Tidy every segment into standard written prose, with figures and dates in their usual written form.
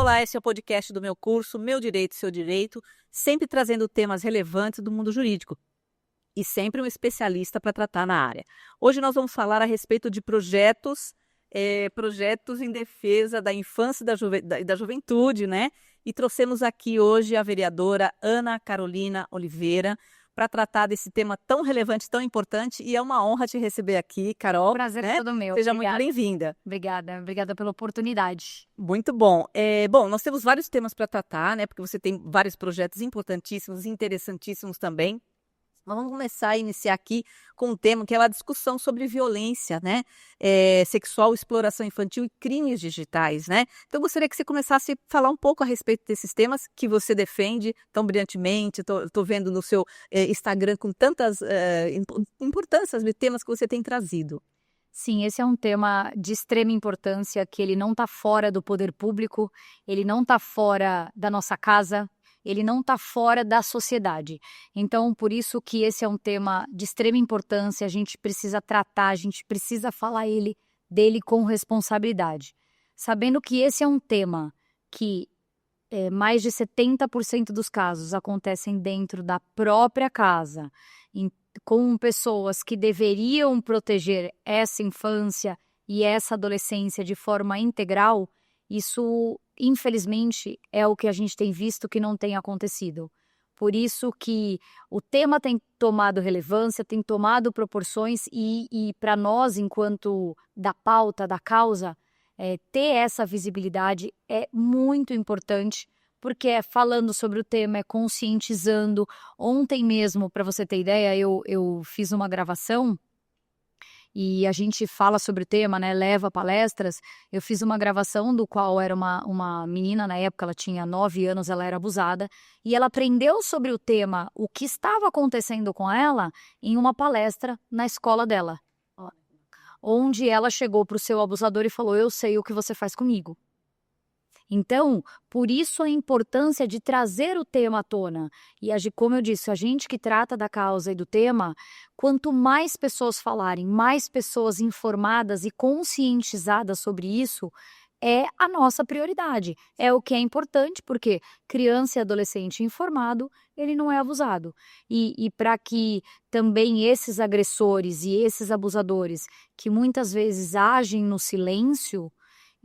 Olá, esse é o podcast do meu curso Meu Direito, Seu Direito, sempre trazendo temas relevantes do mundo jurídico e sempre um especialista para tratar na área. Hoje nós vamos falar a respeito de projetos em defesa da infância e da juventude, né? E trouxemos aqui hoje a vereadora Ana Carolina Oliveira para tratar desse tema tão relevante, tão importante, e é uma honra te receber aqui, Carol. Prazer né? todo meu. Seja Obrigada. muito bem-vinda. Obrigada pela oportunidade. Muito bom. Bom, nós temos vários temas para tratar, né? Porque você tem vários projetos importantíssimos, interessantíssimos também. Mas vamos começar a iniciar aqui com um tema que é a discussão sobre violência, né? Sexual, exploração infantil e crimes digitais, né? Então, eu gostaria que você começasse a falar um pouco a respeito desses temas que você defende tão brilhantemente. Estou vendo no seu Instagram com tantas importâncias de temas que você tem trazido. Sim, esse é um tema de extrema importância, que ele não está fora do poder público, ele não está fora da nossa casa, ele não está fora da sociedade. Então, por isso que esse é um tema de extrema importância, a gente precisa tratar, a gente precisa falar dele com responsabilidade. Sabendo que esse é um tema que mais de 70% dos casos acontecem dentro da própria casa, com pessoas que deveriam proteger essa infância e essa adolescência de forma integral, isso, infelizmente, é o que a gente tem visto que não tem acontecido. Por isso que o tema tem tomado relevância, tem tomado proporções e para nós, enquanto da pauta, da causa, ter essa visibilidade é muito importante, porque é falando sobre o tema, é conscientizando. Ontem mesmo, para você ter ideia, eu fiz uma gravação e a gente fala sobre o tema, né, leva palestras. Eu fiz uma gravação do qual era uma menina, na época ela tinha 9 anos, ela era abusada, e ela aprendeu sobre o tema, o que estava acontecendo com ela, em uma palestra na escola dela, onde ela chegou para o seu abusador e falou: eu sei o que você faz comigo. Então, por isso a importância de trazer o tema à tona. E como eu disse, a gente que trata da causa e do tema, quanto mais pessoas falarem, mais pessoas informadas e conscientizadas sobre isso, é a nossa prioridade. É o que é importante, porque criança e adolescente informado, ele não é abusado. E para que também esses agressores e esses abusadores, que muitas vezes agem no silêncio,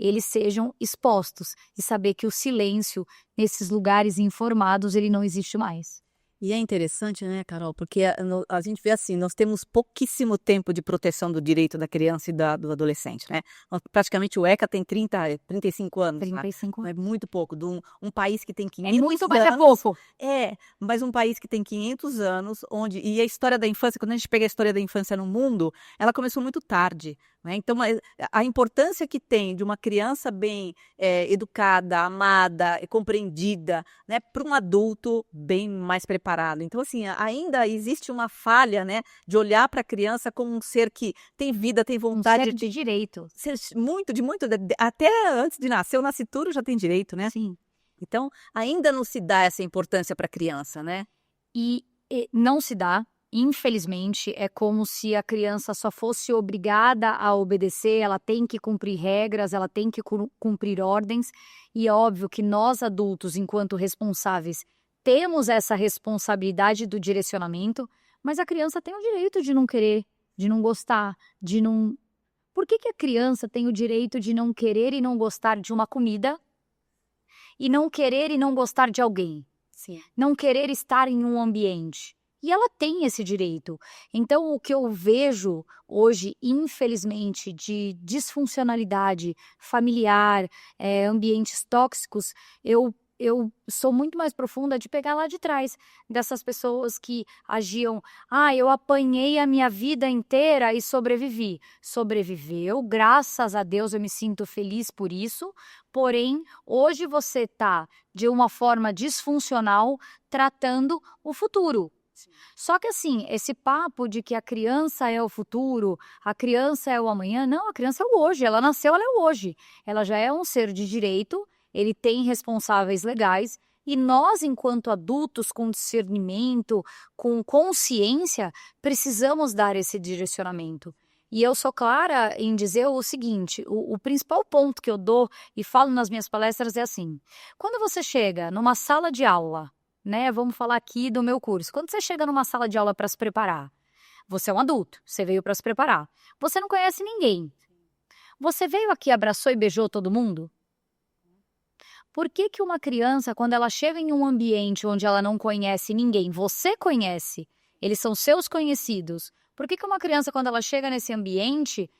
eles sejam expostos e saber que o silêncio nesses lugares informados, ele não existe mais. E é interessante, né, Carol, porque a gente vê assim, nós temos pouquíssimo tempo de proteção do direito da criança e do adolescente, né? Praticamente o ECA tem 35 anos, 35 né? É muito pouco. Um país que tem 500 É muito, anos, mas é pouco. Mas um país que tem 500 anos, e a história da infância, quando a gente pega a história da infância no mundo, ela começou muito tarde, né? Então, a importância que tem de uma criança bem educada, amada e compreendida, né, para um adulto bem mais preparado. Então, assim, ainda existe uma falha, né, de olhar para a criança como um ser que tem vida, tem vontade. Um ser de direito. Até antes de nascer, o nascituro já tem direito, né? Sim. Então, ainda não se dá essa importância para a criança, né? E não se dá. Infelizmente, é como se a criança só fosse obrigada a obedecer, ela tem que cumprir regras, ela tem que cumprir ordens, e é óbvio que nós adultos, enquanto responsáveis, temos essa responsabilidade do direcionamento, mas a criança tem o direito de não querer, de não gostar, de não... Por que a criança tem o direito de não querer e não gostar de uma comida e não querer e não gostar de alguém? Sim. Não querer estar em um ambiente? E ela tem esse direito. Então, o que eu vejo hoje, infelizmente, de disfuncionalidade familiar, ambientes tóxicos, eu sou muito mais profunda de pegar lá de trás, dessas pessoas que agiam: eu apanhei a minha vida inteira e sobrevivi. Sobreviveu, graças a Deus, eu me sinto feliz por isso, porém, hoje você está, de uma forma disfuncional, tratando o futuro. Só que assim, esse papo de que a criança é o futuro, a criança é o amanhã, não, a criança é o hoje, ela nasceu, ela é o hoje. Ela já é um ser de direito, ele tem responsáveis legais, e nós, enquanto adultos com discernimento, com consciência, precisamos dar esse direcionamento. E eu sou clara em dizer o seguinte, o principal ponto que eu dou e falo nas minhas palestras é assim, quando você chega numa sala de aula, né, vamos falar aqui do meu curso, quando você chega numa sala de aula para se preparar, você é um adulto, você veio para se preparar, você não conhece ninguém, você veio aqui, abraçou e beijou todo mundo? Por que que uma criança, quando ela chega em um ambiente onde ela não conhece ninguém, você conhece, eles são seus conhecidos, por que que uma criança, quando ela chega nesse ambiente,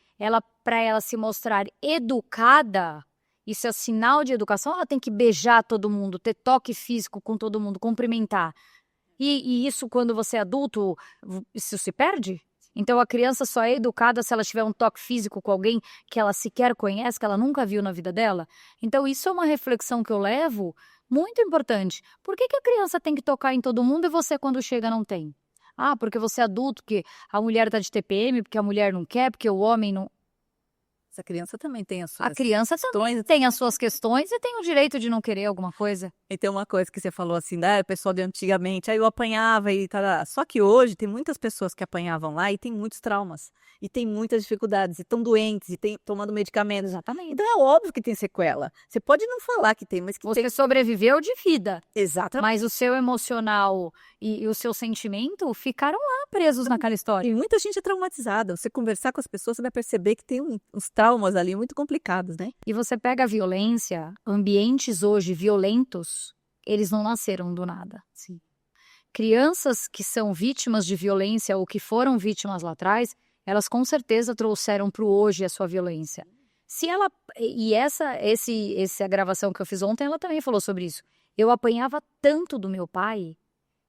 para ela se mostrar educada, isso é sinal de educação, ela tem que beijar todo mundo, ter toque físico com todo mundo, cumprimentar. E isso, quando você é adulto, isso se perde? Então a criança só é educada se ela tiver um toque físico com alguém que ela sequer conhece, que ela nunca viu na vida dela? Então isso é uma reflexão que eu levo muito importante. Por que que a criança tem que tocar em todo mundo e você quando chega não tem? Ah, porque você é adulto, porque a mulher está de TPM, porque a mulher não quer, porque o homem não... Essa criança também tem as A suas criança questões. tem as suas questões e tem o direito de não querer alguma coisa. E tem uma coisa que você falou assim, né, o pessoal de antigamente, aí eu apanhava e tal. Só que hoje tem muitas pessoas que apanhavam lá e tem muitos traumas. E tem muitas dificuldades, e estão doentes, e tem tomando medicamentos. Exatamente. Então é óbvio que tem sequela. Você pode não falar que tem, mas que Você tem. sobreviveu de vida, Exatamente. mas o seu emocional e o seu sentimento ficaram lá presos naquela história. E muita gente é traumatizada. Você conversar com as pessoas, você vai perceber que tem uns traumas ali muito complicados, né? E você pega a violência, ambientes hoje violentos, eles não nasceram do nada. Sim. Crianças que são vítimas de violência ou que foram vítimas lá atrás, elas com certeza trouxeram para o hoje a sua violência. Se ela e essa gravação que eu fiz ontem, ela também falou sobre isso. Eu apanhava tanto do meu pai,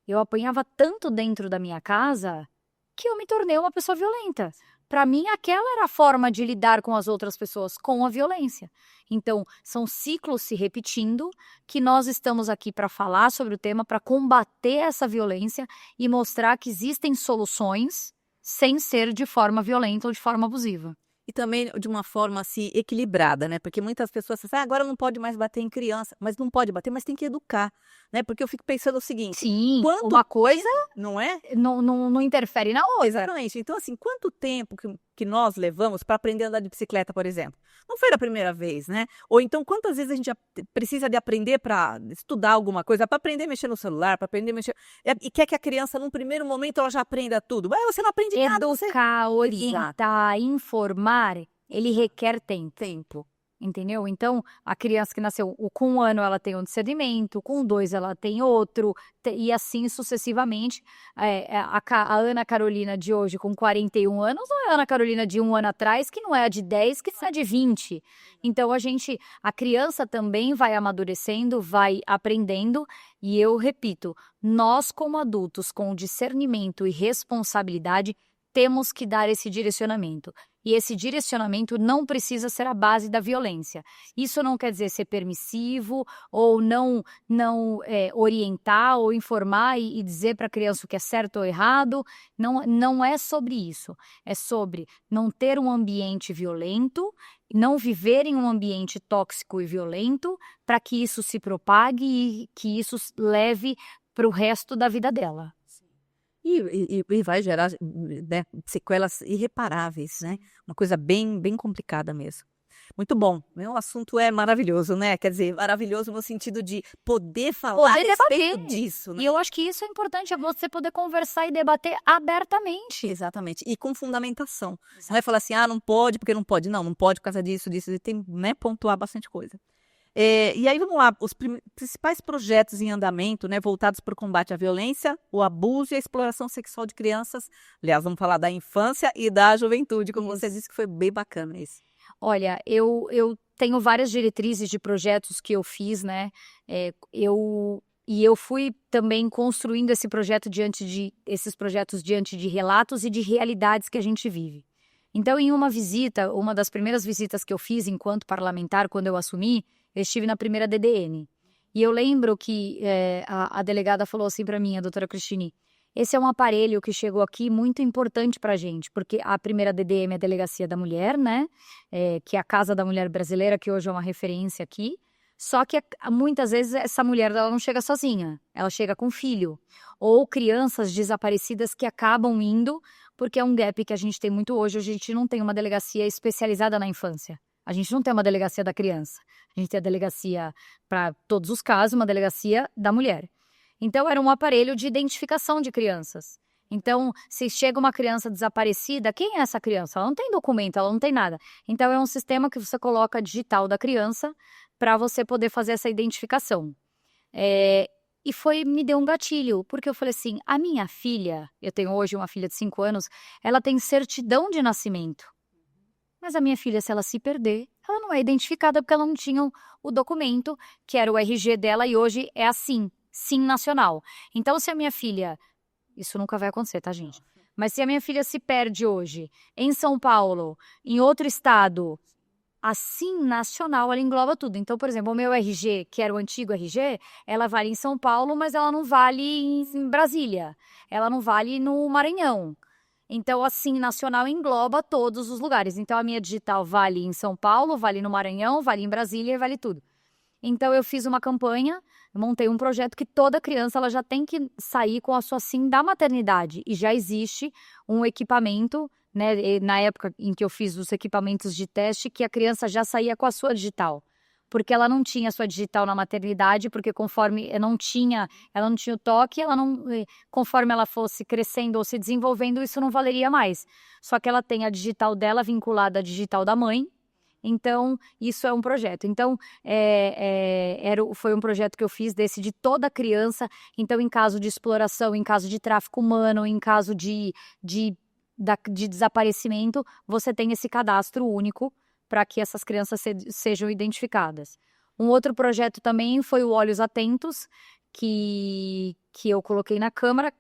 eu apanhava tanto dentro da minha casa, que eu me tornei uma pessoa violenta. Para mim, aquela era a forma de lidar com as outras pessoas, com a violência. Então, são ciclos se repetindo que nós estamos aqui para falar sobre o tema, para combater essa violência e mostrar que existem soluções sem ser de forma violenta ou de forma abusiva. E também de uma forma assim equilibrada, né? Porque muitas pessoas dizem, agora não pode mais bater em criança, mas não pode bater, mas tem que educar, né? Porque eu fico pensando o seguinte, Sim, quanto uma coisa não é? não interfere na outra. Exatamente. Então, assim, quanto tempo que nós levamos para aprender a andar de bicicleta, por exemplo? Não foi da primeira vez, né? Ou então, quantas vezes a gente precisa de aprender para estudar alguma coisa, para aprender a mexer no celular, para aprender a mexer... E quer que a criança, num primeiro momento, ela já aprenda tudo. Mas você não aprende nada. Educar, orientar, informar, ele requer tempo. Entendeu? Então, a criança que nasceu com 1 ano, ela tem um discernimento, com 2 ela tem outro, e assim sucessivamente. A Ana Carolina de hoje, com 41 anos, não é a Ana Carolina de 1 ano atrás, que não é a de 10, que não é a de 20. Então, a criança também vai amadurecendo, vai aprendendo, e eu repito, nós como adultos, com discernimento e responsabilidade, temos que dar esse direcionamento. E esse direcionamento não precisa ser a base da violência. Isso não quer dizer ser permissivo ou não orientar ou informar e dizer para a criança o que é certo ou errado. Não é sobre isso. É sobre não ter um ambiente violento, não viver em um ambiente tóxico e violento para que isso se propague e que isso leve para o resto da vida dela. E vai gerar, né, sequelas irreparáveis, né? Uma coisa bem, bem complicada mesmo. Muito bom. O assunto é maravilhoso, né? Quer dizer, maravilhoso no sentido de poder falar a respeito disso, né? E eu acho que isso é importante, é você poder conversar e debater abertamente. Exatamente. E com fundamentação. Não é falar assim, não pode porque não pode. Não pode por causa disso, disso. E tem, né, pontuar bastante coisa. E aí, vamos lá, os principais projetos em andamento, né, voltados para o combate à violência, o abuso e a exploração sexual de crianças. Aliás, vamos falar da infância e da juventude, como você disse, que foi bem bacana isso. Olha, eu tenho várias diretrizes de projetos que eu fiz, né, eu fui também construindo esses projetos diante de relatos e de realidades que a gente vive. Então, em uma das primeiras visitas que eu fiz enquanto parlamentar, quando eu assumi, eu estive na primeira DDM. E eu lembro que a delegada falou assim para mim, a doutora Cristine, esse é um aparelho que chegou aqui muito importante para a gente, porque a primeira DDM é a Delegacia da Mulher, né? Que é a Casa da Mulher Brasileira, que hoje é uma referência aqui. Só que muitas vezes essa mulher ela não chega sozinha, ela chega com filho. Ou crianças desaparecidas que acabam indo porque é um gap que a gente tem muito hoje. A gente não tem uma delegacia especializada na infância. A gente não tem uma delegacia da criança. A gente tem a delegacia para todos os casos, uma delegacia da mulher. Então, era um aparelho de identificação de crianças. Então, se chega uma criança desaparecida, quem é essa criança? Ela não tem documento, ela não tem nada. Então, é um sistema que você coloca digital da criança para você poder fazer essa identificação. E me deu um gatilho, porque eu falei assim, a minha filha, eu tenho hoje uma filha de 5 anos, ela tem certidão de nascimento. Mas a minha filha, se ela se perder, ela não é identificada porque ela não tinha o documento, que era o RG dela, e hoje é assim, SIM nacional. Então, se a minha filha... Isso nunca vai acontecer, tá, gente? Mas se a minha filha se perde hoje em São Paulo, em outro estado, a SIM nacional, ela engloba tudo. Então, por exemplo, o meu RG, que era o antigo RG, ela vale em São Paulo, mas ela não vale em Brasília. Ela não vale no Maranhão. Então, a SIM nacional engloba todos os lugares. Então, a minha digital vale em São Paulo, vale no Maranhão, vale em Brasília e vale tudo. Então, eu fiz uma campanha, montei um projeto que toda criança ela já tem que sair com a sua SIM da maternidade. E já existe um equipamento, né, na época em que eu fiz os equipamentos de teste, que a criança já saía com a sua digital. Porque ela não tinha a sua digital na maternidade, porque conforme ela não tinha o toque, conforme ela fosse crescendo ou se desenvolvendo, isso não valeria mais. Só que ela tem a digital dela vinculada à digital da mãe. Então, isso é um projeto. Então, foi um projeto que eu fiz desse de toda criança. Então, em caso de exploração, em caso de tráfico humano, em caso de desaparecimento, você tem esse cadastro único para que essas crianças sejam identificadas. Um outro projeto também foi o Olhos Atentos, que eu coloquei na Câmara,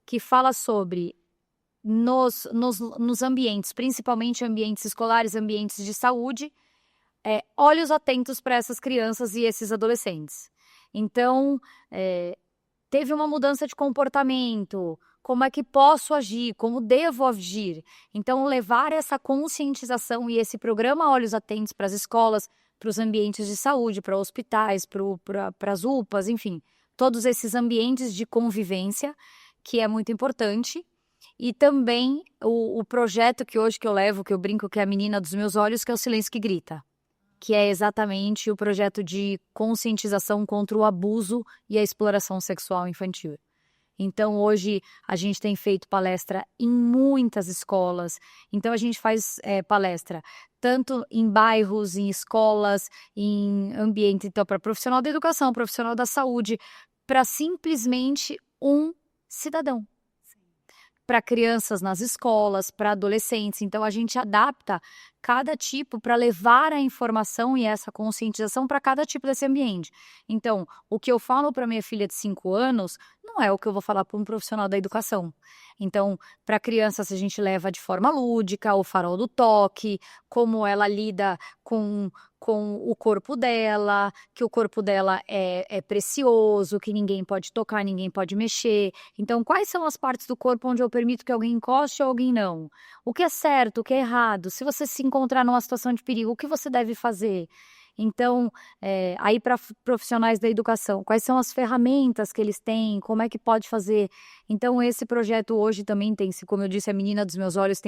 que fala sobre... Nos ambientes, principalmente ambientes escolares, ambientes de saúde, olhos atentos para essas crianças e esses adolescentes. Então, teve uma mudança de comportamento, como é que posso agir, como devo agir. Então, levar essa conscientização e esse programa Olhos Atentos para as escolas, para os ambientes de saúde, para hospitais, para as UPAs, enfim, todos esses ambientes de convivência, que é muito importante. E também o projeto que hoje que eu levo, que eu brinco que é a menina dos meus olhos, que é o Silêncio que Grita, que é exatamente o projeto de conscientização contra o abuso e a exploração sexual infantil. Então, hoje, a gente tem feito palestra em muitas escolas. Então, a gente faz palestra tanto em bairros, em escolas, em ambiente, então, para profissional da educação, profissional da saúde, para simplesmente um cidadão. Para crianças nas escolas, para adolescentes. Então, a gente adapta cada tipo para levar a informação e essa conscientização para cada tipo desse ambiente. Então, o que eu falo para minha filha de 5 anos não é o que eu vou falar para um profissional da educação. Então, para crianças, a gente leva de forma lúdica, o farol do toque, como ela lida com o corpo dela, que o corpo dela é precioso, que ninguém pode tocar, ninguém pode mexer. Então, quais são as partes do corpo onde eu permito que alguém encoste ou alguém não? O que é certo, o que é errado? Se você se encontrar numa situação de perigo, o que você deve fazer? Então, aí para profissionais da educação, quais são as ferramentas que eles têm, como é que pode fazer? Então, esse projeto hoje também tem, como eu disse, a menina dos meus olhos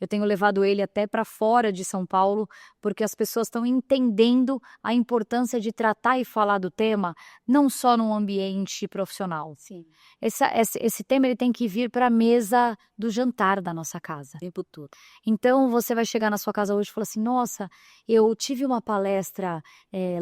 eu tenho levado ele até para fora de São Paulo, porque as pessoas estão entendendo a importância de tratar e falar do tema, não só num ambiente profissional. Sim. Esse tema ele tem que vir para a mesa do jantar da nossa casa. O tempo todo. Então, você vai chegar na sua casa hoje e falar assim, nossa, eu tive uma palestra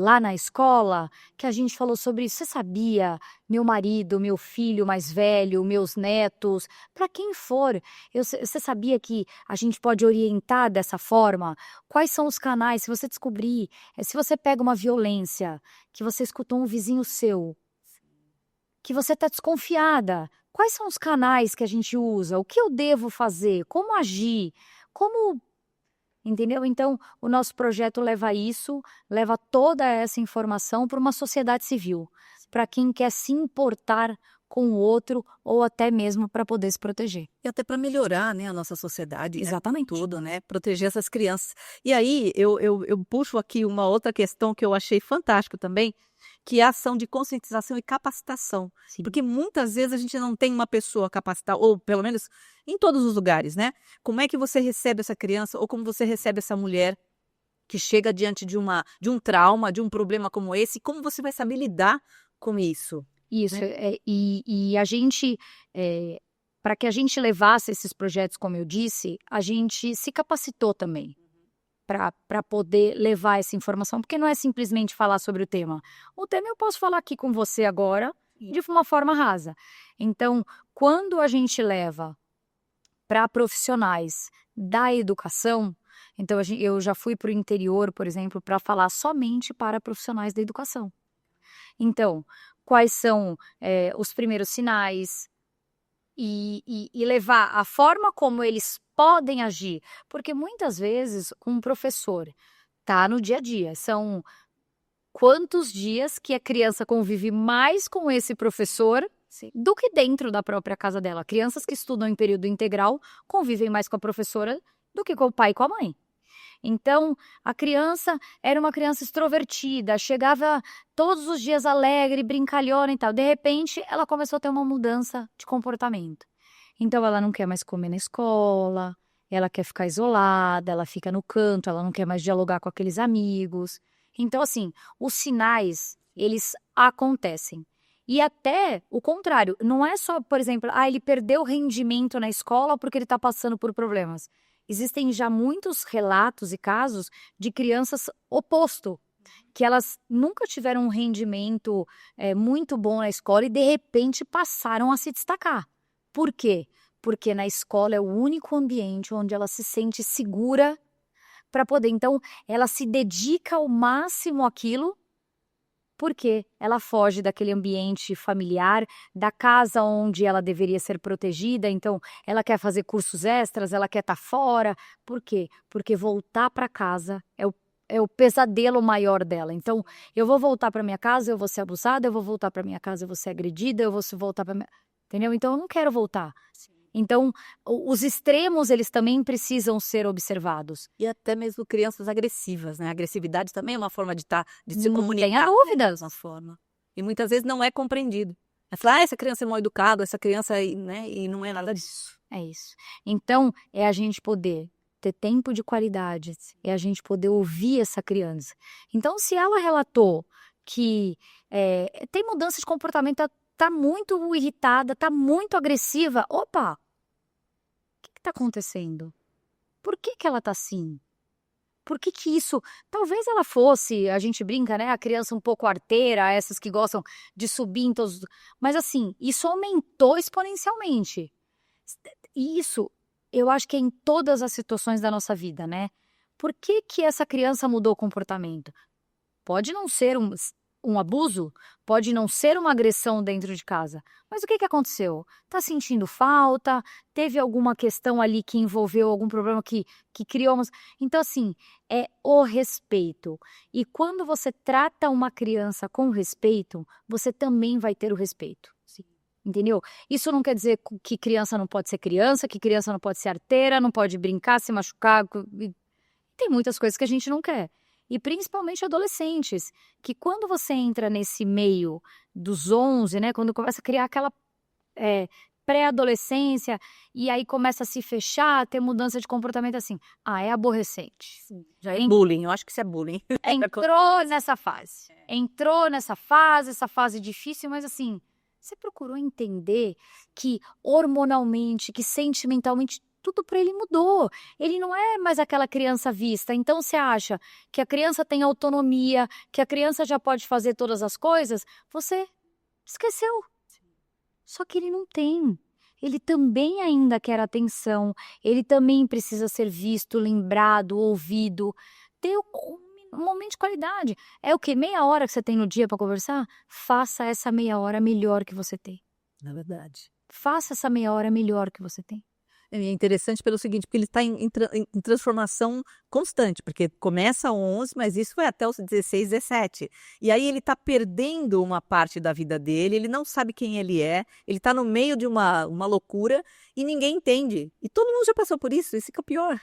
lá na escola que a gente falou sobre isso. Você sabia? Meu marido, meu filho mais velho, meus netos, para quem for, você sabia que a gente pode orientar dessa forma? Quais são os canais? Se você descobrir, se você pega uma violência, que você escutou um vizinho seu, que você está desconfiada, quais são os canais que a gente usa? O que eu devo fazer? Como agir? Como... Entendeu? Então, o nosso projeto leva toda essa informação para uma sociedade civil, para quem quer se importar com o outro ou até mesmo para poder se proteger. E até para melhorar, né, a nossa sociedade. Exatamente. Tudo, né? Proteger essas crianças. E aí, eu puxo aqui uma outra questão que eu achei fantástico também, que é a ação de conscientização e capacitação. Sim. Porque muitas vezes a gente não tem uma pessoa capacitada, ou pelo menos em todos os lugares, né? Como é que você recebe essa criança ou como você recebe essa mulher que chega diante de um trauma, de um problema como esse, e como você vai saber lidar com isso? Isso, Né? e a gente, para que a gente levasse esses projetos, como eu disse, a gente se capacitou também para poder levar essa informação, porque não é simplesmente falar sobre o tema. O tema eu posso falar aqui com você agora de uma forma rasa. Então, quando a gente leva para profissionais da educação, então eu já fui para o interior, por exemplo, para falar somente para profissionais da educação. Então, quais são os primeiros sinais e levar a forma como eles podem agir, porque muitas vezes um professor tá no dia a dia, são quantos dias que a criança convive mais com esse professor do que dentro da própria casa dela. Crianças que estudam em período integral convivem mais com a professora do que com o pai e com a mãe. Então, a criança era uma criança extrovertida, chegava todos os dias alegre, brincalhona e tal. De repente, ela começou a ter uma mudança de comportamento. Então, ela não quer mais comer na escola, ela quer ficar isolada, ela fica no canto, ela não quer mais dialogar com aqueles amigos. Então, assim, os sinais, eles acontecem. E até o contrário, não é só, por exemplo, ele perdeu rendimento na escola porque ele está passando por problemas. Existem já muitos relatos e casos de crianças oposto, que elas nunca tiveram um rendimento muito bom na escola e de repente passaram a se destacar. Por quê? Porque na escola é o único ambiente onde ela se sente segura para poder. Então, ela se dedica ao máximo àquilo, porque ela foge daquele ambiente familiar, da casa onde ela deveria ser protegida, então ela quer fazer cursos extras, ela quer estar fora. Por quê? Porque voltar para casa é o pesadelo maior dela. Então, eu vou voltar para minha casa, eu vou ser abusada, eu vou voltar para minha casa, eu vou ser agredida, eu vou voltar para minha... Entendeu? Então, eu não quero voltar. Então, os extremos, eles também precisam ser observados. E até mesmo crianças agressivas, né? A agressividade também é uma forma de se Não comunicar. tenha dúvidas. Uma forma. E muitas vezes não é compreendido. É falar, essa criança é mal educada, essa criança, né? E não é nada disso. É isso. Então, é a gente poder ter tempo de qualidade, é a gente poder ouvir essa criança. Então, se ela relatou que tem mudança de comportamento, tá muito irritada, tá muito agressiva, opa, o que está acontecendo? Por que ela tá assim? Por que isso? Talvez ela fosse, a gente brinca, né? A criança um pouco arteira, essas que gostam de subir em todos... Mas assim, isso aumentou exponencialmente. E isso, eu acho que é em todas as situações da nossa vida, né? Por que essa criança mudou o comportamento? Pode não ser um abuso, pode não ser uma agressão dentro de casa, mas o que aconteceu? Tá sentindo falta? Teve alguma questão ali que envolveu algum problema que criou... Então, assim, é o respeito. E quando você trata uma criança com respeito, você também vai ter o respeito. Entendeu? Isso não quer dizer que criança não pode ser criança, que criança não pode ser arteira, não pode brincar, se machucar. Tem muitas coisas que a gente não quer. E principalmente adolescentes, que quando você entra nesse meio dos 11, né, quando começa a criar aquela pré-adolescência, e aí começa a se fechar, ter mudança de comportamento assim, é aborrecente. Já é bullying, eu acho que isso é bullying. Entrou nessa fase. Entrou nessa fase, essa fase difícil, mas assim, você procurou entender que hormonalmente, que sentimentalmente, tudo para ele mudou. Ele não é mais aquela criança vista. Então, você acha que a criança tem autonomia, que a criança já pode fazer todas as coisas? Você esqueceu. Só que ele não tem. Ele também ainda quer atenção. Ele também precisa ser visto, lembrado, ouvido. Ter um momento de qualidade. É o quê? Meia hora que você tem no dia para conversar? Faça essa meia hora melhor que você tem. Na verdade. Faça essa meia hora melhor que você tem. É interessante pelo seguinte, porque ele está em transformação constante, porque começa aos 11, mas isso vai até os 16, 17. E aí ele está perdendo uma parte da vida dele, ele não sabe quem ele está no meio de uma loucura e ninguém entende. E todo mundo já passou por isso que é o pior.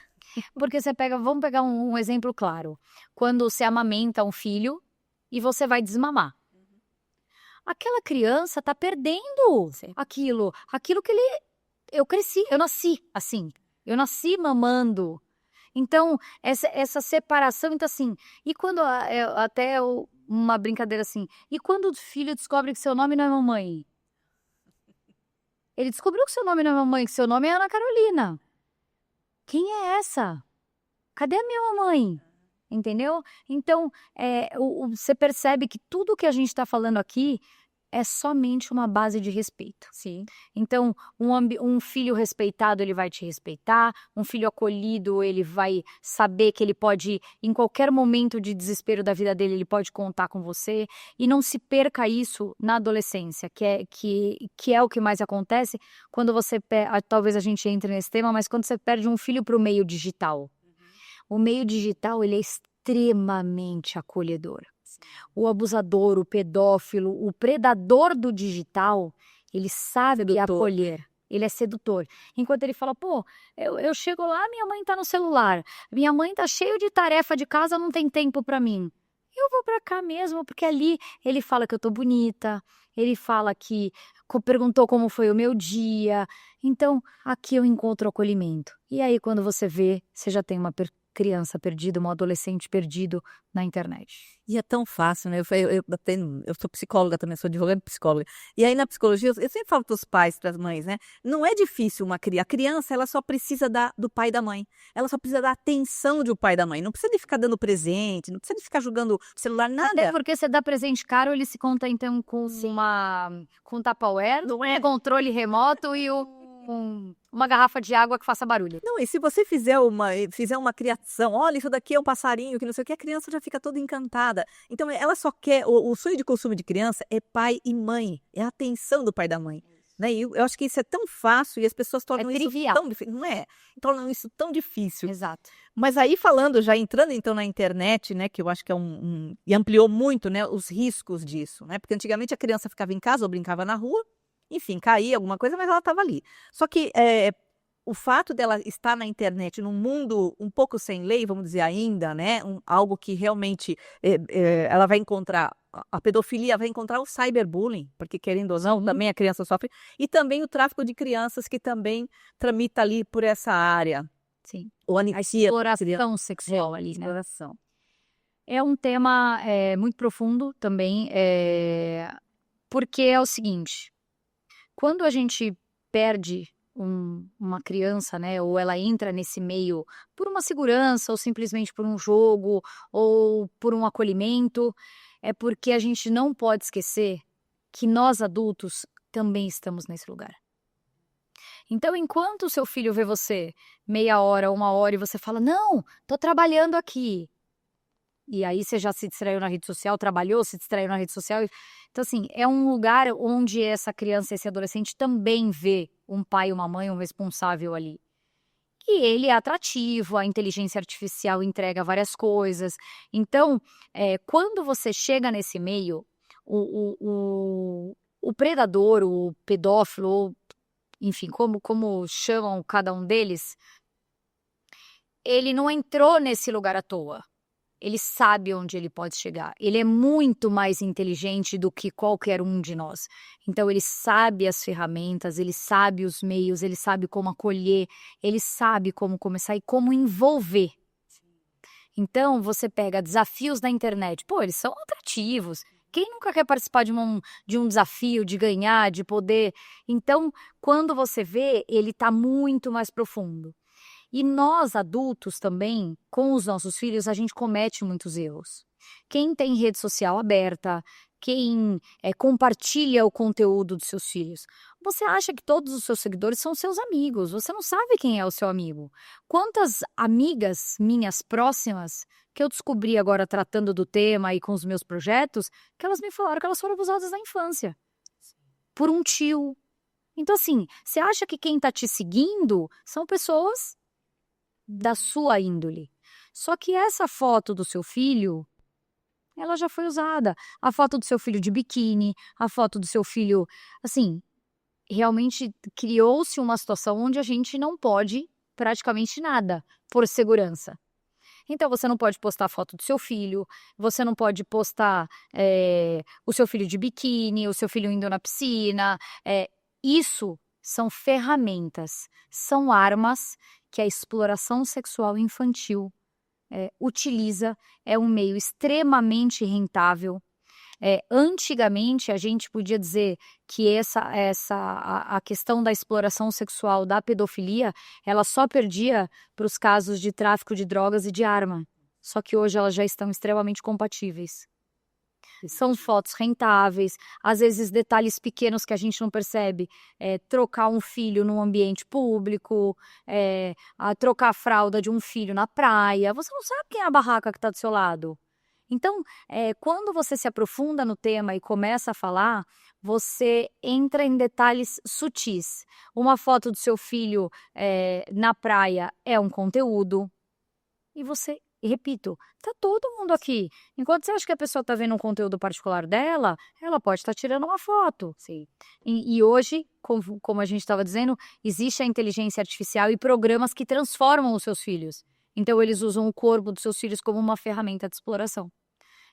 Porque vamos pegar um exemplo claro. Quando você amamenta um filho e você vai desmamar. aquela criança tá perdendo aquilo que eu cresci, eu nasci assim, eu nasci mamando. Então, essa separação, então assim, e quando, uma brincadeira assim, e quando o filho descobre que seu nome não é mamãe? Ele descobriu que seu nome não é mamãe, que seu nome é Ana Carolina. Quem é essa? Cadê a minha mamãe? Entendeu? Então, você percebe que tudo que a gente está falando aqui é somente uma base de respeito. Sim. Então, um filho respeitado, ele vai te respeitar, um filho acolhido, ele vai saber que ele pode, em qualquer momento de desespero da vida dele, ele pode contar com você, e não se perca isso na adolescência, que é o que mais acontece quando você, talvez a gente entre nesse tema, mas quando você perde um filho para o meio digital. O meio digital, ele é extremamente acolhedor. O abusador, o pedófilo, o predador do digital, ele sabe acolher. Ele é sedutor. Enquanto ele fala, pô, eu chego lá, minha mãe tá no celular. Minha mãe tá cheio de tarefa de casa, não tem tempo pra mim. Eu vou pra cá mesmo, porque ali ele fala que eu tô bonita, ele fala que perguntou como foi o meu dia. Então, aqui eu encontro acolhimento. E aí, quando você vê, você já tem uma criança perdida, um adolescente perdido na internet. E é tão fácil, né? Eu sou psicóloga também, sou advogada e psicóloga. E aí na psicologia, eu sempre falo para os pais, para as mães, né? Não é difícil uma criança. A criança, ela só precisa do pai e da mãe. Ela só precisa da atenção do pai e da mãe. Não precisa de ficar dando presente, não precisa de ficar jogando celular, nada. Até porque você dá presente caro, ele se conta então com com Tupperware, Não é? controle remoto e uma garrafa de água que faça barulho. Não, e se você fizer uma criação, olha, isso daqui é um passarinho, que não sei o que, a criança já fica toda encantada. Então, ela só quer, o sonho de consumo de criança é pai e mãe, é a atenção do pai e da mãe. Né? E eu acho que isso é tão fácil e as pessoas tornam isso tão difícil. Não é? Tornam isso tão difícil. Exato. Mas aí já entrando então na internet, né, que eu acho que e ampliou muito, né, os riscos disso, né? Porque antigamente a criança ficava em casa ou brincava na rua, enfim, caía alguma coisa, mas ela estava ali. Só que o fato dela estar na internet, num mundo um pouco sem lei, vamos dizer ainda, né, algo que realmente ela vai encontrar, a pedofilia vai encontrar o cyberbullying, porque querendo ou não, também a criança sofre, e também o tráfico de crianças, que também tramita ali por essa área. Sim. Ou a exploração sexual ali, né? Exploração. É um tema muito profundo também, porque é o seguinte, quando a gente perde uma criança, né, ou ela entra nesse meio por uma segurança, ou simplesmente por um jogo, ou por um acolhimento, é porque a gente não pode esquecer que nós adultos também estamos nesse lugar. Então, enquanto o seu filho vê você meia hora, uma hora, e você fala, não, tô trabalhando aqui. E aí você já se distraiu na rede social, trabalhou, se distraiu na rede social. Então, assim, é um lugar onde essa criança, esse adolescente também vê um pai, uma mãe, um responsável ali. E ele é atrativo, a inteligência artificial entrega várias coisas. Então, quando você chega nesse meio, o predador, o pedófilo, ou, enfim, como chamam cada um deles, ele não entrou nesse lugar à toa. Ele sabe onde ele pode chegar. Ele é muito mais inteligente do que qualquer um de nós. Então, ele sabe as ferramentas, ele sabe os meios, ele sabe como acolher, ele sabe como começar e como envolver. Então, você pega desafios da internet. Pô, eles são atrativos. Quem nunca quer participar de um desafio, de ganhar, de poder? Então, quando você vê, ele está muito mais profundo. E nós, adultos também, com os nossos filhos, a gente comete muitos erros. Quem tem rede social aberta, quem compartilha o conteúdo dos seus filhos, você acha que todos os seus seguidores são seus amigos, você não sabe quem é o seu amigo. Quantas amigas minhas próximas, que eu descobri agora tratando do tema e com os meus projetos, que elas me falaram que elas foram abusadas na infância, por um tio. Então assim, você acha que quem está te seguindo são pessoas da sua índole. Só que essa foto do seu filho, ela já foi usada. A foto do seu filho de biquíni, a foto do seu filho, assim, realmente criou-se uma situação onde a gente não pode praticamente nada por segurança. Então, você não pode postar foto do seu filho, você não pode postar o seu filho de biquíni, o seu filho indo na piscina. Isso são ferramentas, são armas que a exploração sexual infantil utiliza, é um meio extremamente rentável. Antigamente, a gente podia dizer que a questão da exploração sexual, da pedofilia, ela só perdia para os casos de tráfico de drogas e de arma. Só que hoje elas já estão extremamente compatíveis. São fotos rentáveis, às vezes detalhes pequenos que a gente não percebe, trocar um filho num ambiente público, trocar a fralda de um filho na praia, você não sabe quem é a barraca que está do seu lado. Então, quando você se aprofunda no tema e começa a falar, você entra em detalhes sutis. Uma foto do seu filho na praia é um conteúdo, e você... E repito, tá todo mundo aqui. Enquanto você acha que a pessoa tá vendo um conteúdo particular dela, ela pode estar tirando uma foto. Sim. E hoje, como a gente estava dizendo, existe a inteligência artificial e programas que transformam os seus filhos. Então, eles usam o corpo dos seus filhos como uma ferramenta de exploração.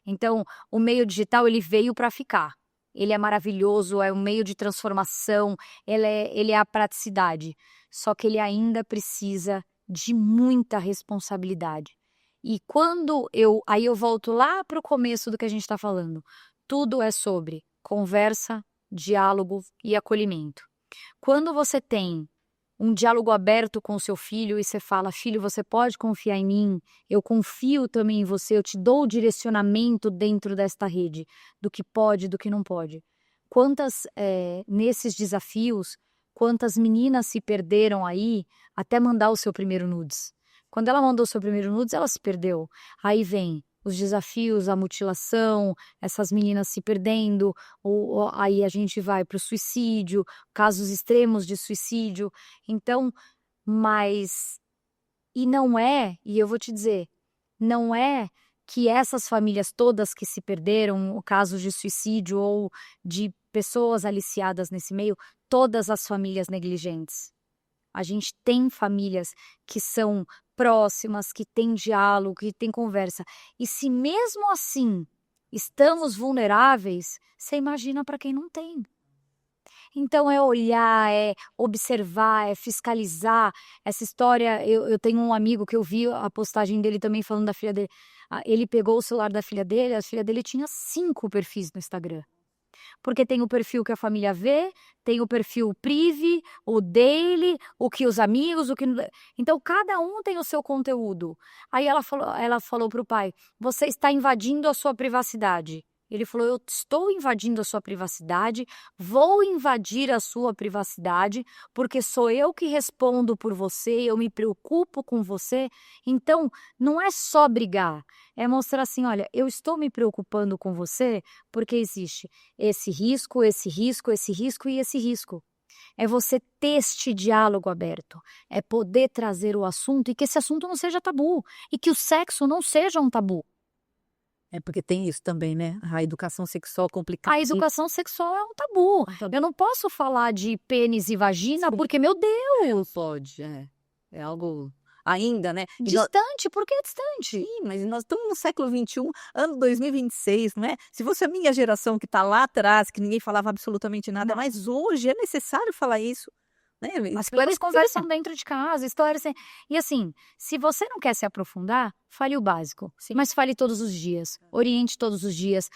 Então, o meio digital, ele veio para ficar. Ele é maravilhoso, é um meio de transformação, ele é a praticidade. Só que ele ainda precisa de muita responsabilidade. E aí eu volto lá para o começo do que a gente está falando. Tudo é sobre conversa, diálogo e acolhimento. Quando você tem um diálogo aberto com o seu filho e você fala, filho, você pode confiar em mim, eu confio também em você, eu te dou o direcionamento dentro desta rede, do que pode e do que não pode. Nesses desafios, quantas meninas se perderam aí até mandar o seu primeiro nudes? Quando ela mandou o seu primeiro nudes, ela se perdeu. Aí vem os desafios, a mutilação, essas meninas se perdendo, aí a gente vai para o suicídio, casos extremos de suicídio. Então, e eu vou te dizer, não é que essas famílias todas que se perderam, casos de suicídio ou de pessoas aliciadas nesse meio, todas as famílias negligentes. A gente tem famílias que são próximas, que têm diálogo, que têm conversa. E se mesmo assim estamos vulneráveis, você imagina para quem não tem. Então é olhar, é observar, é fiscalizar. Essa história, eu tenho um amigo que eu vi a postagem dele também falando da filha dele. Ele pegou o celular da filha dele, a filha dele tinha 5 perfis no Instagram. Porque tem o perfil que a família vê, tem o perfil prive, o dele, o que os amigos, o que... Então, cada um tem o seu conteúdo. Aí ela falou para o pai, você está invadindo a sua privacidade. Ele falou, eu estou invadindo a sua privacidade, vou invadir a sua privacidade, porque sou eu que respondo por você, eu me preocupo com você. Então, não é só brigar, é mostrar assim, olha, eu estou me preocupando com você porque existe esse risco, esse risco, esse risco e esse risco. É você ter este diálogo aberto, é poder trazer o assunto e que esse assunto não seja tabu, e que o sexo não seja um tabu. É porque tem isso também, né? A educação sexual complicada. A educação sexual é um tabu. Eu não posso falar de pênis e vagina porque, meu Deus! Pode, é algo ainda, né? Distante, por que distante? Sim, mas nós estamos no século XXI, ano 2026, não é? Se fosse a minha geração que está lá atrás, que ninguém falava absolutamente nada, mas hoje é necessário falar isso. Né? As pessoas conversam dentro de casa, histórias assim. E assim, se você não quer se aprofundar, fale o básico. Sim. Mas fale todos os dias, oriente todos os dias,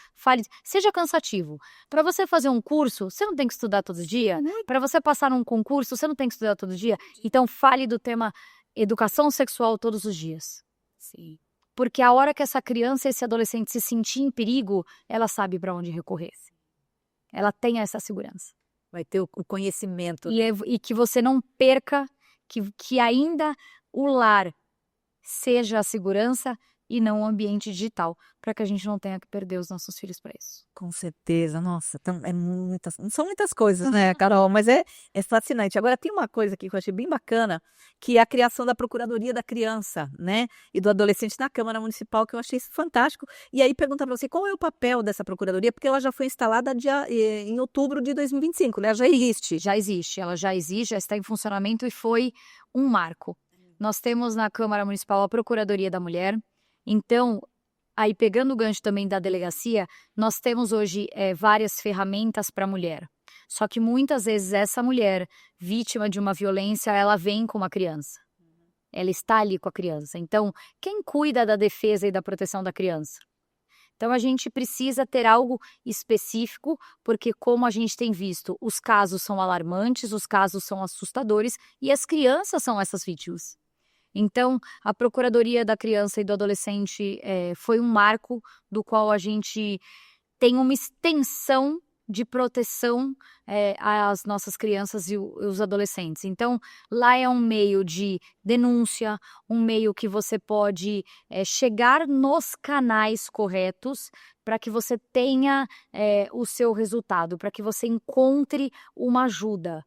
seja cansativo. Para você fazer um curso, você não tem que estudar todo dia? Para você passar num concurso, você não tem que estudar todo dia? Então fale do tema educação sexual todos os dias. Sim. Porque a hora que essa criança, esse adolescente se sentir em perigo, ela sabe para onde recorrer. Ela tem essa segurança. Vai ter o conhecimento. E que você não perca, que ainda o lar seja a segurança e não o ambiente digital, para que a gente não tenha que perder os nossos filhos para isso. Com certeza, nossa, são muitas coisas, né, Carol? Mas é fascinante. Agora, tem uma coisa aqui que eu achei bem bacana, que é a criação da Procuradoria da Criança, né, e do Adolescente na Câmara Municipal, que eu achei isso fantástico. E aí, perguntar para você, qual é o papel dessa Procuradoria? Porque ela já foi instalada em outubro de 2025, né? Já existe. Já existe, ela já existe, já está em funcionamento e foi um marco. Nós temos na Câmara Municipal a Procuradoria da Mulher, Então, aí pegando o gancho também da delegacia, nós temos hoje várias ferramentas para a mulher. Só que muitas vezes essa mulher, vítima de uma violência, ela vem com uma criança. Ela está ali com a criança. Então, quem cuida da defesa e da proteção da criança? Então, a gente precisa ter algo específico, porque como a gente tem visto, os casos são alarmantes, os casos são assustadores e as crianças são essas vítimas. Então, a Procuradoria da Criança e do Adolescente foi um marco do qual a gente tem uma extensão de proteção às nossas crianças e os adolescentes. Então, lá é um meio de denúncia, um meio que você pode chegar nos canais corretos para que você tenha o seu resultado, para que você encontre uma ajuda.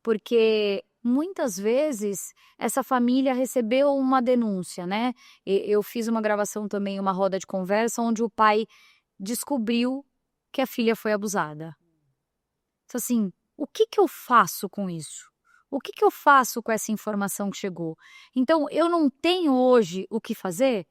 Porque muitas vezes essa família recebeu uma denúncia, né? Eu fiz uma gravação também, uma roda de conversa, onde o pai descobriu que a filha foi abusada. Então, assim, o que eu faço com isso? O que eu faço com essa informação que chegou? Então, eu não tenho hoje o que fazer?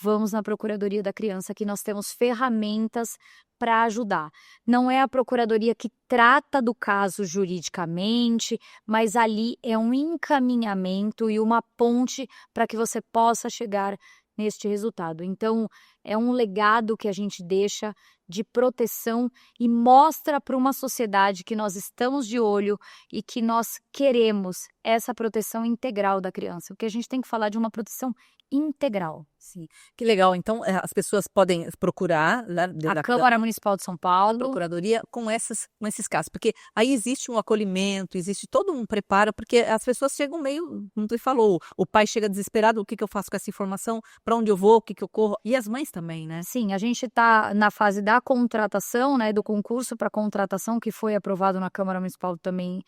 Vamos na Procuradoria da Criança, que nós temos ferramentas para ajudar. Não é a Procuradoria que trata do caso juridicamente, mas ali é um encaminhamento e uma ponte para que você possa chegar neste resultado. Então, é um legado que a gente deixa de proteção e mostra para uma sociedade que nós estamos de olho e que nós queremos essa proteção integral da criança. Porque a gente tem que falar de uma proteção integral. Sim, que legal. Então, as pessoas podem procurar A Câmara Municipal de São Paulo, Procuradoria com esses casos, porque aí existe um acolhimento, existe todo um preparo, porque as pessoas chegam meio, como tu falou, o pai chega desesperado, o que eu faço com essa informação, para onde eu vou, o que eu corro, e as mães também, né? Sim, a gente está na fase da contratação, né, do concurso para contratação, que foi aprovado na Câmara Municipal também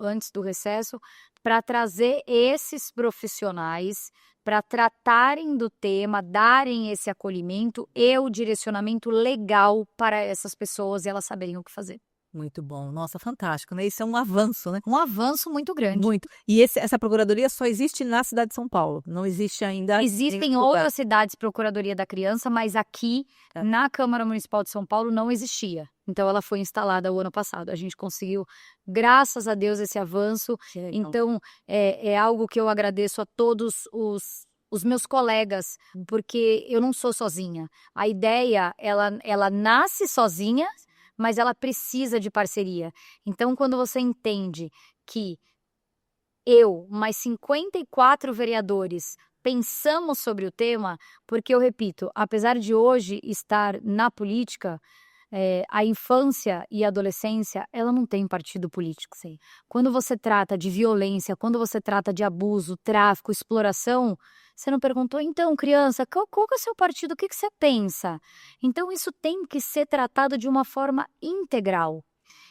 antes do recesso, para trazer esses profissionais para tratarem do tema, darem esse acolhimento e o direcionamento legal para essas pessoas e elas saberem o que fazer. Muito bom. Nossa, fantástico, né? Isso é um avanço, né? Um avanço muito grande. Muito. E essa procuradoria só existe na cidade de São Paulo, não existe ainda... Existem outras cidades Procuradoria da Criança, mas aqui na Câmara Municipal de São Paulo não existia. Então ela foi instalada o ano passado. A gente conseguiu, graças a Deus, esse avanço. Então é algo que eu agradeço a todos os meus colegas, porque eu não sou sozinha. A ideia, ela nasce sozinha, mas ela precisa de parceria. Então, quando você entende que eu, mais 54 vereadores, pensamos sobre o tema, porque eu repito, apesar de hoje estar na política, a infância e a adolescência, ela não tem partido político. Sim. Quando você trata de violência, quando você trata de abuso, tráfico, exploração, você não perguntou, então, criança, qual que é o seu partido, o que você pensa? Então, isso tem que ser tratado de uma forma integral.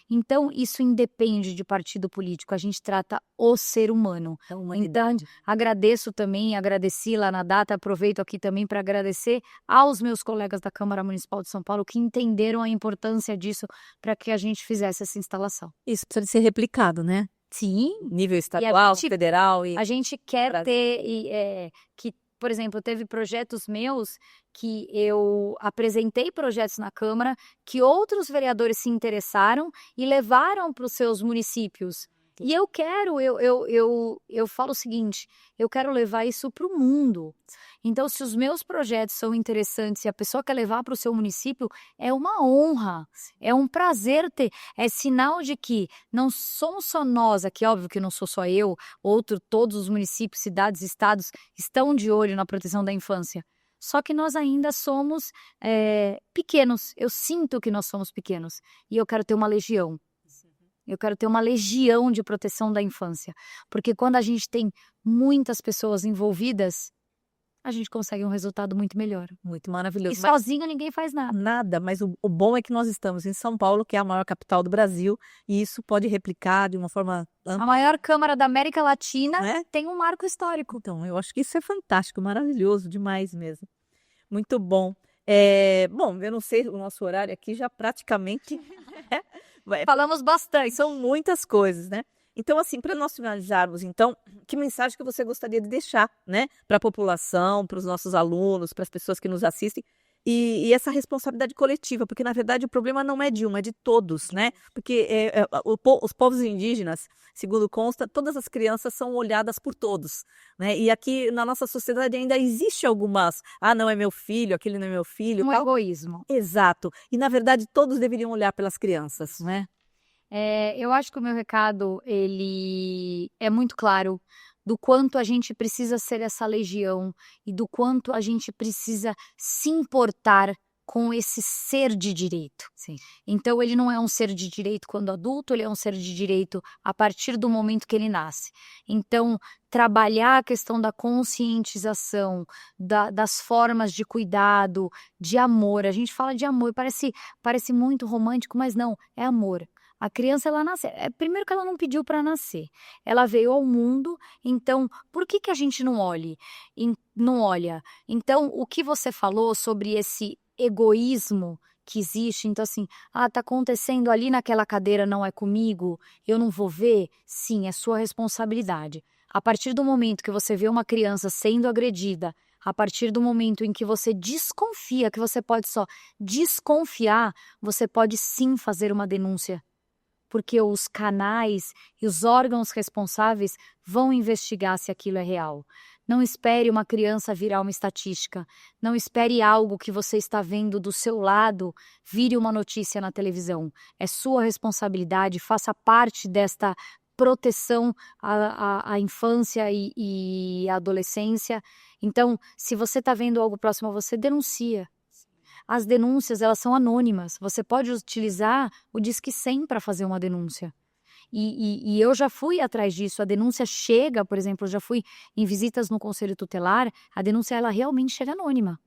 Então, isso independe de partido político, a gente trata o ser humano. Então, agradeci lá na data, aproveito aqui também para agradecer aos meus colegas da Câmara Municipal de São Paulo que entenderam a importância disso para que a gente fizesse essa instalação. Isso precisa ser replicado, né? Sim. Nível estadual, federal. A gente quer ter, por exemplo, teve projetos meus que eu apresentei projetos na Câmara que outros vereadores se interessaram e levaram para os seus municípios. E eu falo o seguinte, eu quero levar isso para o mundo. Então, se os meus projetos são interessantes e a pessoa quer levar para o seu município, é uma honra, é um prazer ter. É sinal de que não somos só nós aqui, óbvio que não sou só eu, todos os municípios, cidades, estados estão de olho na proteção da infância. Só que nós ainda somos pequenos, eu sinto que nós somos pequenos e eu quero ter uma legião. Eu quero ter uma legião de proteção da infância, porque quando a gente tem muitas pessoas envolvidas, a gente consegue um resultado muito melhor. Muito maravilhoso. E sozinho ninguém faz nada. Nada, mas o bom é que nós estamos em São Paulo, que é a maior capital do Brasil, e isso pode replicar de uma forma ampla. A maior Câmara da América Latina tem um marco histórico. Então, eu acho que isso é fantástico, maravilhoso demais mesmo. Muito bom. Bom, eu não sei, o nosso horário aqui já praticamente... Falamos bastante. São muitas coisas, né? Então, assim, para nós finalizarmos, então, que mensagem que você gostaria de deixar, né, para a população, para os nossos alunos, para as pessoas que nos assistem, e essa responsabilidade coletiva, porque na verdade o problema não é de um, é de todos, né? Porque os povos indígenas, segundo consta, todas as crianças são olhadas por todos, né? E aqui na nossa sociedade ainda existe algumas, não é meu filho, aquele não é meu filho, Um tal. egoísmo. Exato. E na verdade todos deveriam olhar pelas crianças, né? Eu acho que o meu recado, ele é muito claro do quanto a gente precisa ser essa legião e do quanto a gente precisa se importar com esse ser de direito. Sim. Então, ele não é um ser de direito quando adulto, ele é um ser de direito a partir do momento que ele nasce. Então, trabalhar a questão da conscientização, das formas de cuidado, de amor. A gente fala de amor, parece muito romântico, mas não, é amor. A criança, ela nasce. Primeiro que ela não pediu para nascer. Ela veio ao mundo, então, por que a gente não olha? Então, o que você falou sobre esse egoísmo que existe, então assim, tá acontecendo ali naquela cadeira, não é comigo, eu não vou ver? Sim, é sua responsabilidade. A partir do momento que você vê uma criança sendo agredida, a partir do momento em que você desconfia, que você pode só desconfiar, você pode sim fazer uma denúncia. Porque os canais e os órgãos responsáveis vão investigar se aquilo é real. Não espere uma criança virar uma estatística. Não espere algo que você está vendo do seu lado vire uma notícia na televisão. É sua responsabilidade, faça parte desta proteção à infância e à adolescência. Então, se você está vendo algo próximo a você, denuncia. As denúncias, elas são anônimas. Você pode utilizar o Disque 100 para fazer uma denúncia. E eu já fui atrás disso. A denúncia chega, por exemplo, eu já fui em visitas no Conselho Tutelar, a denúncia, ela realmente chega anônima.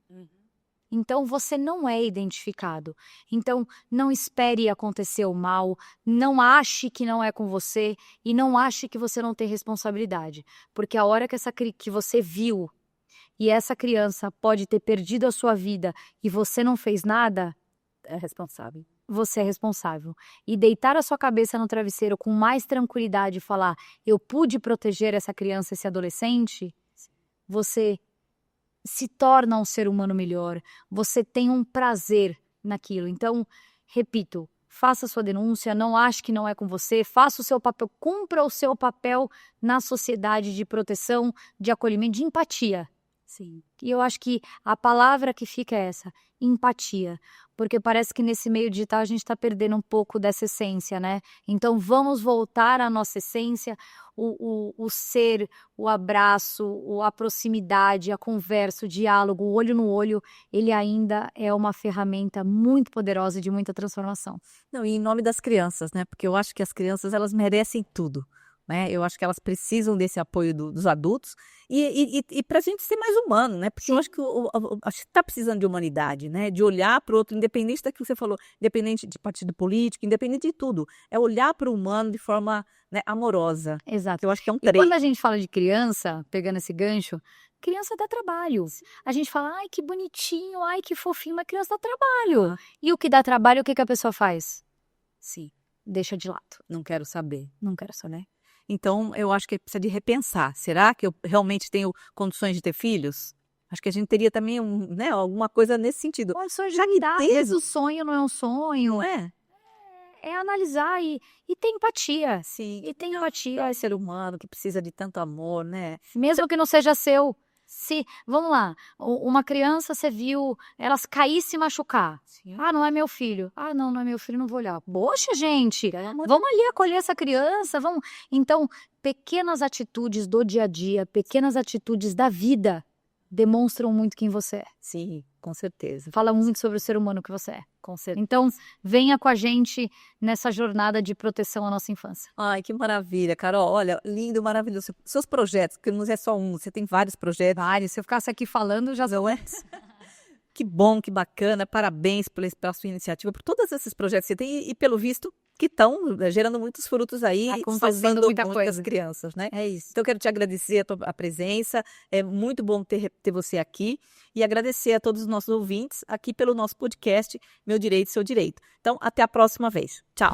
Então, você não é identificado. Então, não espere acontecer o mal, não ache que não é com você e não ache que você não tem responsabilidade. Porque a hora que você viu e essa criança pode ter perdido a sua vida e você não fez nada, É responsável. você é responsável. E deitar a sua cabeça no travesseiro com mais tranquilidade e falar, eu pude proteger essa criança, esse adolescente, você se torna um ser humano melhor, você tem um prazer naquilo. Então, repito, faça a sua denúncia, não ache que não é com você, faça o seu papel, cumpra o seu papel na sociedade de proteção, de acolhimento, de empatia. Sim. E eu acho que a palavra que fica é essa, empatia, porque parece que nesse meio digital a gente está perdendo um pouco dessa essência, né? Então vamos voltar à nossa essência, o ser, o abraço, a proximidade, a conversa, o diálogo, o olho no olho, ele ainda é uma ferramenta muito poderosa e de muita transformação. Não, e em nome das crianças, né? Porque eu acho que as crianças, elas merecem tudo. Né? Eu acho que elas precisam desse apoio dos adultos e para a gente ser mais humano, né? Porque eu acho que a gente está precisando de humanidade, né? De olhar para o outro, independente daquilo que você falou, independente de partido político, independente de tudo. É olhar para o humano de forma, né, amorosa. Exato. Eu acho que é um E treino. quando a gente fala de criança, pegando esse gancho, criança dá trabalho. A gente fala, ai que bonitinho, ai que fofinho, mas criança dá trabalho. E o que dá trabalho, o que a pessoa faz? Sim. Deixa de lado. Não quero saber. Não quero saber. Então, eu acho que precisa de repensar. Será que eu realmente tenho condições de ter filhos? Acho que a gente teria também né, alguma coisa nesse sentido. Condições de lidar, às vezes o sonho não é um sonho. Não é? É analisar e ter empatia. Sim. E ter empatia. É ser humano que precisa de tanto amor, né? Mesmo que não seja seu. Vamos lá, uma criança, você viu, elas cair e se machucar. Sim. Não é meu filho. Não é meu filho, não vou olhar. Poxa, gente, vamos ali acolher essa criança, vamos. Então, pequenas atitudes do dia a dia, pequenas atitudes da vida demonstram muito quem você é. Sim, com certeza. Fala muito sobre o ser humano que você é. Com certeza. Então, venha com a gente nessa jornada de proteção à nossa infância. Ai, que maravilha, Carol. Olha, lindo, maravilhoso. Seus projetos, que não é só um, você tem vários projetos. Vários. Se eu ficasse aqui falando, já não é? Que bom, que bacana. Parabéns pela sua iniciativa, por todos esses projetos que você tem e pelo visto, que estão gerando muitos frutos aí, acontecendo muitas crianças, né? É isso. Então, eu quero te agradecer a presença, é muito bom ter você aqui e agradecer a todos os nossos ouvintes aqui pelo nosso podcast Meu Direito, Seu Direito. Então, até a próxima vez. Tchau!